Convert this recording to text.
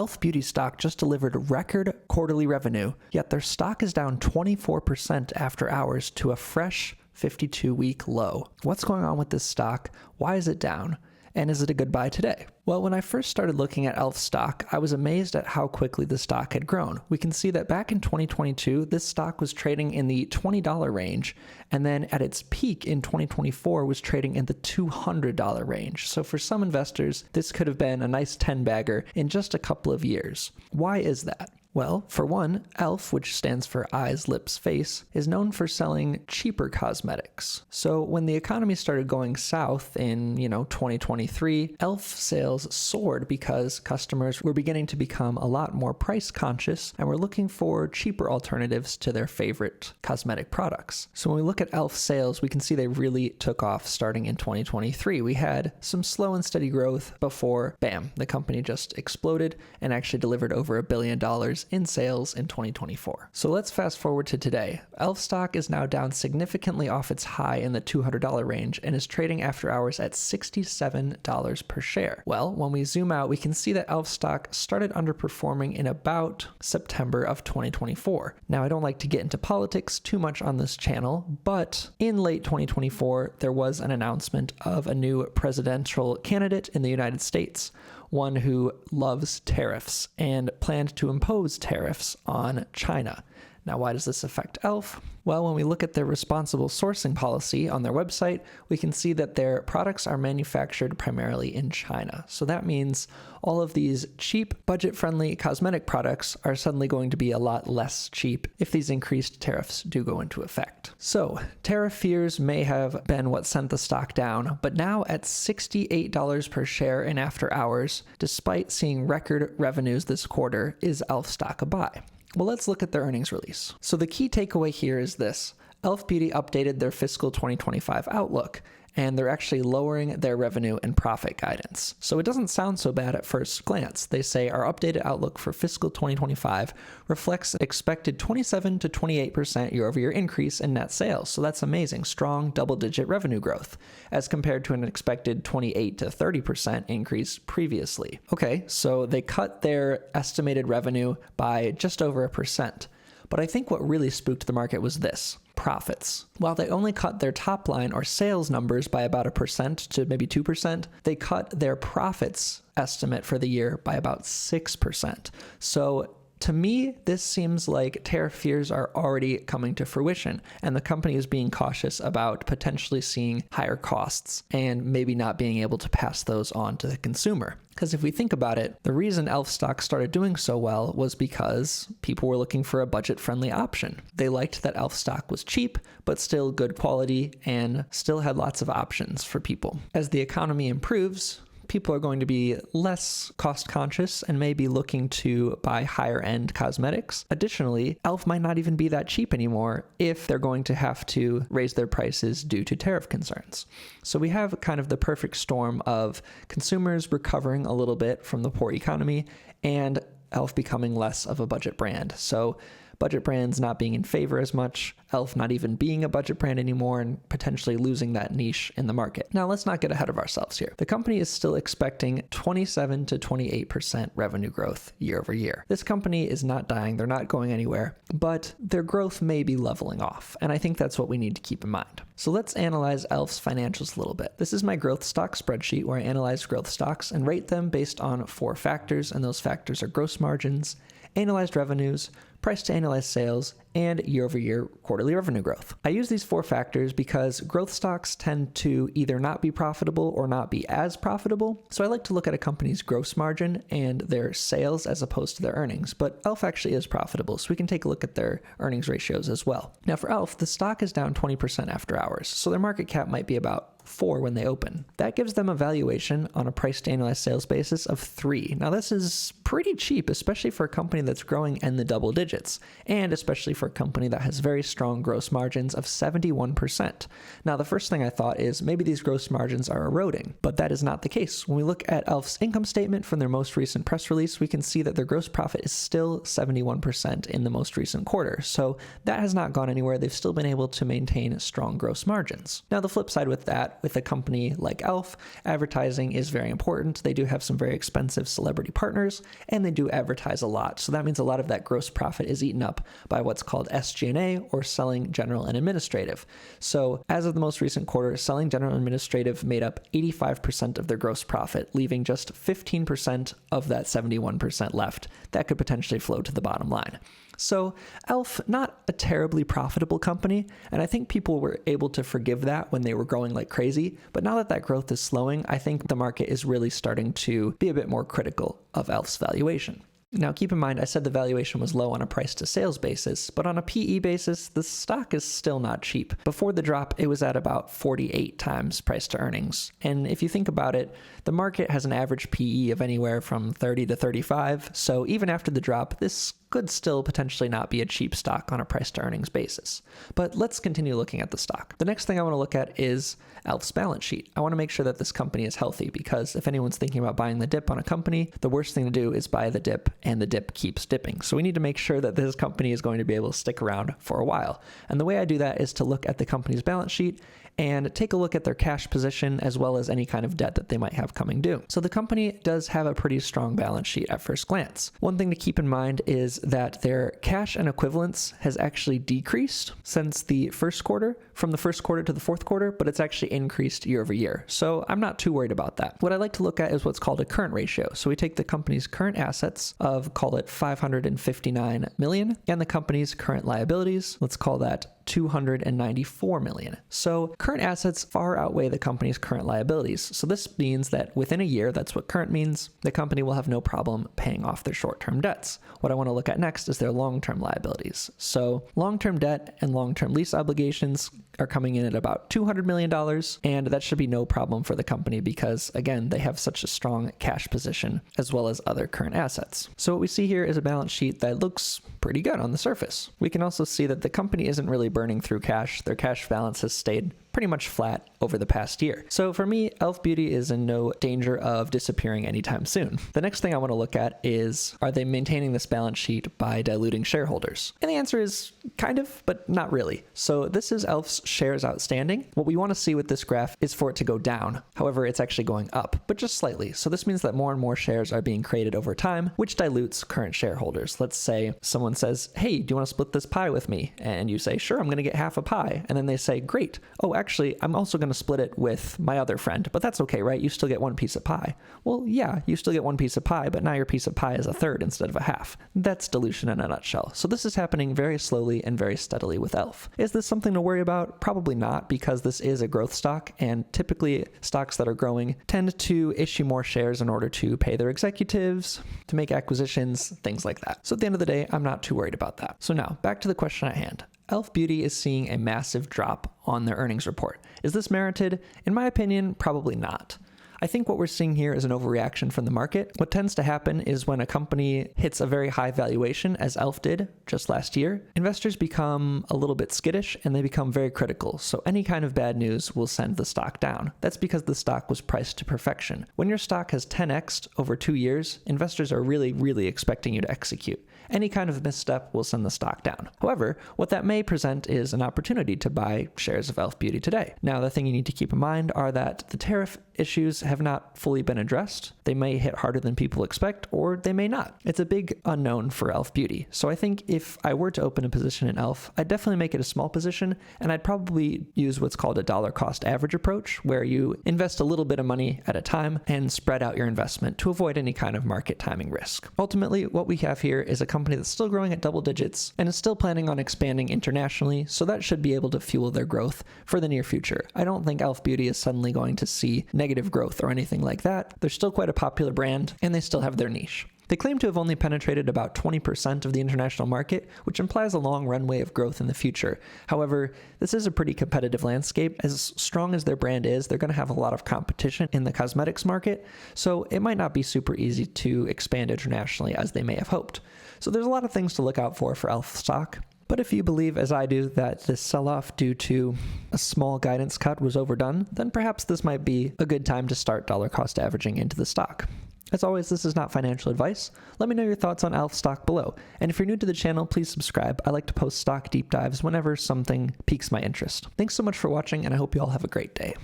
e.l.f. beauty stock just delivered record quarterly revenue, yet their stock is down 24% after hours to a fresh 52-week low. What's going on with this stock? Why is it down? And is it a good buy today? Well, when I first started looking at e.l.f. stock, I was amazed at how quickly the stock had grown. We can see that back in 2022, this stock was trading in the $20 range, and then at its peak in 2024 was trading in the $200 range. So for some investors, this could have been a nice 10-bagger in just a couple of years. Why is that? Well, for one, e.l.f., which stands for eyes, lips, face, is known for selling cheaper cosmetics. So when the economy started going south in, 2023, e.l.f. sales soared because customers were beginning to become a lot more price conscious and were looking for cheaper alternatives to their favorite cosmetic products. So when we look at e.l.f. sales, we can see they really took off starting in 2023. We had some slow and steady growth before, bam, the company just exploded and actually delivered over $1 billion in sales in 2024. So let's fast forward to today. e.l.f. stock is now down significantly off its high in the $200 range and is trading after hours at $67 per share. Well, when we zoom out, we can see that e.l.f. stock started underperforming in about September of 2024. Now, I don't like to get into politics too much on this channel, but in late 2024, there was an announcement of a new presidential candidate in the United States, one who loves tariffs and planned to impose tariffs on China. Now, why does this affect e.l.f.? Well, when we look at their responsible sourcing policy on their website, we can see that their products are manufactured primarily in China. So that means all of these cheap, budget-friendly cosmetic products are suddenly going to be a lot less cheap if these increased tariffs do go into effect. So tariff fears may have been what sent the stock down, but now at $68 per share in after hours, despite seeing record revenues this quarter, is e.l.f. stock a buy? Well, let's look at their earnings release. So the key takeaway here is this. e.l.f. Beauty updated their fiscal 2025 outlook, and they're actually lowering their revenue and profit guidance. So it doesn't sound so bad at first glance. They say our updated outlook for fiscal 2025 reflects an expected 27 to 28% year-over-year increase in net sales. So that's amazing, strong double-digit revenue growth, as compared to an expected 28 to 30% increase previously. Okay, so they cut their estimated revenue by just over 1%. But I think what really spooked the market was this: profits. While they only cut their top line or sales numbers by about 1% to maybe 2%, they cut their profits estimate for the year by about 6%. So to me, this seems like tariff fears are already coming to fruition, and the company is being cautious about potentially seeing higher costs and maybe not being able to pass those on to the consumer. Because if we think about it, the reason e.l.f. stock started doing so well was because people were looking for a budget-friendly option. They liked that e.l.f. stock was cheap, but still good quality and still had lots of options for people. As the economy improves, people are going to be less cost conscious and may be looking to buy higher end cosmetics. Additionally, e.l.f. might not even be that cheap anymore if they're going to have to raise their prices due to tariff concerns. So we have kind of the perfect storm of consumers recovering a little bit from the poor economy and e.l.f. becoming less of a budget brand. So budget brands not being in favor as much, e.l.f. not even being a budget brand anymore, and potentially losing that niche in the market. Now, let's not get ahead of ourselves here. The company is still expecting 27 to 28% revenue growth year over year. This company is not dying, they're not going anywhere, but their growth may be leveling off, and I think that's what we need to keep in mind. So let's analyze e.l.f.'s financials a little bit. This is my growth stock spreadsheet where I analyze growth stocks and rate them based on 4 factors, and those factors are gross margins, analyzed revenues, price to annualized sales, and year-over-year quarterly revenue growth. I use these 4 factors because growth stocks tend to either not be profitable or not be as profitable. So I like to look at a company's gross margin and their sales as opposed to their earnings. But e.l.f. actually is profitable, so we can take a look at their earnings ratios as well. Now for e.l.f., the stock is down 20% after hours, so their market cap might be about 4 when they open. That gives them a valuation on a price to annualized sales basis of 3. Now this is pretty cheap, especially for a company that's growing in the double digits, and especially for a company that has very strong gross margins of 71%. Now the first thing I thought is maybe these gross margins are eroding, but that is not the case. When we look at e.l.f.'s income statement from their most recent press release, we can see that their gross profit is still 71% in the most recent quarter. So that has not gone anywhere. They've still been able to maintain strong gross margins. Now the flip side with that, with a company like e.l.f., advertising is very important. They do have some very expensive celebrity partners, and they do advertise a lot. So that means a lot of that gross profit is eaten up by what's called SG&A, or selling, general, and administrative. So as of the most recent quarter, selling, general, and administrative made up 85% of their gross profit, leaving just 15% of that 71% left that could potentially flow to the bottom line. So e.l.f., not a terribly profitable company, and I think people were able to forgive that when they were growing like crazy. But now that that growth is slowing, I think the market is really starting to be a bit more critical of e.l.f.'s valuation. Now, keep in mind, I said the valuation was low on a price to sales basis, but on a PE basis, the stock is still not cheap. Before the drop, it was at about 48 times price to earnings. And if you think about it, the market has an average PE of anywhere from 30 to 35. So even after the drop, this could still potentially not be a cheap stock on a price to earnings basis. But let's continue looking at the stock. The next thing I want to look at is e.l.f.'s balance sheet. I want to make sure that this company is healthy, because if anyone's thinking about buying the dip on a company, the worst thing to do is buy the dip and the dip keeps dipping. So we need to make sure that this company is going to be able to stick around for a while. And the way I do that is to look at the company's balance sheet and take a look at their cash position, as well as any kind of debt that they might have coming due. So the company does have a pretty strong balance sheet at first glance. One thing to keep in mind is that their cash and equivalents has actually decreased since the first quarter, from the first quarter to the fourth quarter, but it's actually increased year over year. So I'm not too worried about that. What I like to look at is what's called a current ratio. So we take the company's current assets of, call it 559 million, and the company's current liabilities, let's call that 294 million. So current assets far outweigh the company's current liabilities. So this means that within a year, that's what current means, the company will have no problem paying off their short-term debts. What I want to look at next is their long-term liabilities. So long-term debt and long-term lease obligations are coming in at about $200 million, and that should be no problem for the company because, again, they have such a strong cash position as well as other current assets. So what we see here is a balance sheet that looks pretty good on the surface. We can also see that the company isn't really burning through cash. Their cash balance has stayed pretty much flat over the past year. So for me, e.l.f. Beauty is in no danger of disappearing anytime soon. The next thing I want to look at is, are they maintaining this balance sheet by diluting shareholders? And the answer is kind of, but not really. So this is e.l.f.'s shares outstanding. What we want to see with this graph is for it to go down. However, it's actually going up, but just slightly. So this means that more and more shares are being created over time, which dilutes current shareholders. Let's say someone says, hey, do you want to split this pie with me? And you say, sure, I'm going to get half a pie. And then they say, great. Oh, actually, I'm also going to split it with my other friend, but that's okay, right? You still get one piece of pie. Well, yeah, you still get one piece of pie, but now your piece of pie is a third instead of a half. That's dilution in a nutshell. So this is happening very slowly and very steadily with e.l.f. Is this something to worry about? Probably not, because this is a growth stock, and typically stocks that are growing tend to issue more shares in order to pay their executives, to make acquisitions, things like that. So at the end of the day, I'm not too worried about that. So now, back to the question at hand. e.l.f. Beauty is seeing a massive drop on their earnings report. Is this merited? In my opinion, probably not. I think what we're seeing here is an overreaction from the market. What tends to happen is when a company hits a very high valuation, as e.l.f. did just last year, investors become a little bit skittish and they become very critical. So any kind of bad news will send the stock down. That's because the stock was priced to perfection. When your stock has 10x'd over 2 years, investors are really expecting you to execute. Any kind of misstep will send the stock down. However, what that may present is an opportunity to buy shares of e.l.f. Beauty today. Now, the thing you need to keep in mind are that the tariff issues have not fully been addressed. They may hit harder than people expect, or they may not. It's a big unknown for e.l.f. Beauty. So I think if I were to open a position in e.l.f., I'd definitely make it a small position, and I'd probably use what's called a dollar cost average approach, where you invest a little bit of money at a time and spread out your investment to avoid any kind of market timing risk. Ultimately, what we have here is a company that's still growing at double digits and is still planning on expanding internationally, so that should be able to fuel their growth for the near future. I don't think e.l.f. Beauty is suddenly going to see negative growth or anything like that. They're still quite a popular brand, and they still have their niche. They claim to have only penetrated about 20% of the international market, which implies a long runway of growth in the future. However, this is a pretty competitive landscape. As strong as their brand is, they're going to have a lot of competition in the cosmetics market, so it might not be super easy to expand internationally as they may have hoped. So there's a lot of things to look out for e.l.f. stock. But if you believe, as I do, that this sell-off due to a small guidance cut was overdone, then perhaps this might be a good time to start dollar cost averaging into the stock. As always, this is not financial advice. Let me know your thoughts on e.l.f. stock below. And if you're new to the channel, please subscribe. I like to post stock deep dives whenever something piques my interest. Thanks so much for watching, and I hope you all have a great day.